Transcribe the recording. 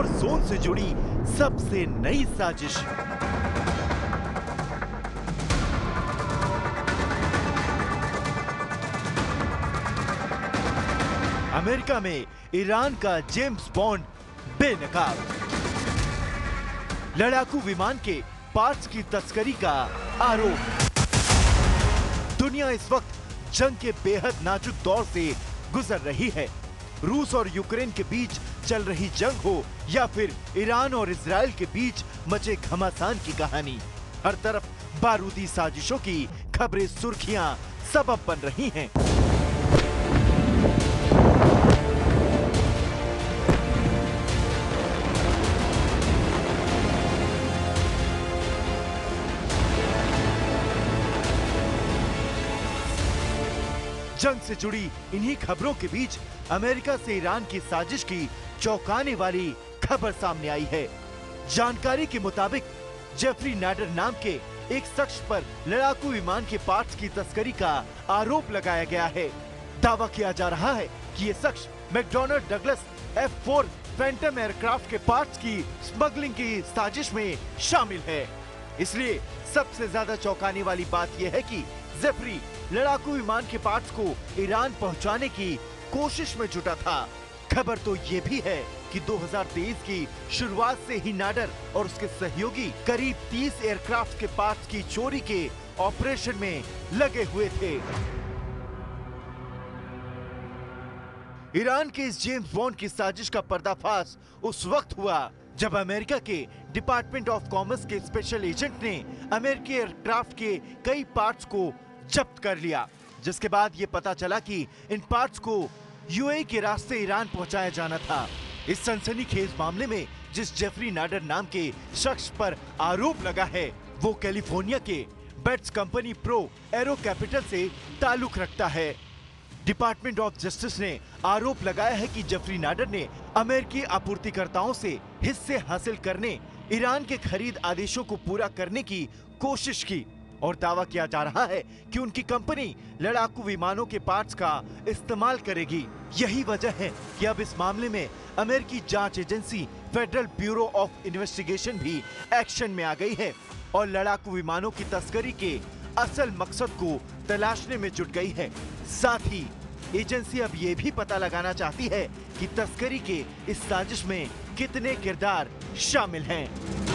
War zone से जुड़ी सबसे नई साजिश। अमेरिका में ईरान का जेम्स बॉन्ड बेनकाब। लड़ाकू विमान के पार्ट्स की तस्करी का आरोप। दुनिया इस वक्त जंग के बेहद नाजुक दौर से गुजर रही है। रूस और यूक्रेन के बीच चल रही जंग हो या फिर ईरान और इजराइल के बीच मचे घमासान की कहानी, हर तरफ बारूदी साजिशों की खबरें सुर्खियां सबब बन रही हैं। जंग से जुड़ी इन्हीं खबरों के बीच अमेरिका से ईरान की साजिश की चौंकाने वाली खबर सामने आई है। जानकारी के मुताबिक जेफरी नाडर नाम के एक शख्स पर लड़ाकू विमान के पार्ट्स की तस्करी का आरोप लगाया गया है। दावा किया जा रहा है कि ये शख्स McDonnell Douglas F4 Phantom aircraft के पार्ट्स की स्मगलिंग की साजिश में शामिल है। इसलिए सबसे ज्यादा चौंकाने वाली बात यह है कि जेफरी लड़ाकू विमान के पार्ट्स को ईरान पहुंचाने की कोशिश में जुटा था। खबर तो ये भी है कि 2023 की शुरुआत से ही नाडर और उसके सहयोगी करीब 30 एयरक्राफ्ट के पार्ट्स की चोरी के ऑपरेशन में लगे हुए थे। ईरान के इस जेम्स बॉन्ड की साजिश का पर्दाफाश उस वक्त हुआ जब अमेरिका के डिपार्टमेंट ऑफ कॉमर्स के स्पेशल एजेंट ने अमेरिकी एयरक्राफ्ट के कई पार्ट्स को जब्त कर लिया, जिसके बाद ये पता चला कि इन पार्ट्स को यूएई के रास्ते ईरान पहुंचाया जाना था। इस सनसनीखेज मामले में जिस जेफरी नाडर नाम के शख्स पर आरोप लगा है, वो कैलिफोर्निया के बेट्स कंपनी प्रो एरो कैपिटल से ताल्लुक रखता है। डिपार्टमेंट ऑफ जस्टिस ने आरोप लगाया है कि जेफरी नाडर ने अमेरिकी आपूर्तिकर्ताओं से हिस्से हासिल करने, ईरान के खरीद आदेशों को पूरा करने की कोशिश की और दावा किया जा रहा है कि उनकी कंपनी लड़ाकू विमानों के पार्ट्स का इस्तेमाल करेगी। यही वजह है कि अब इस मामले में अमेरिकी जांच agency federal bureau of investigation भी एक्शन में आ गई है और लड़ाकू विमानों की तस्करी के असल मकसद को तलाशने में जुट गई है। साथ ही एजेंसी अब ये भी पता लगाना चाहती है कि तस्करी के इस साजिश में कितने किरदार शामिल हैं।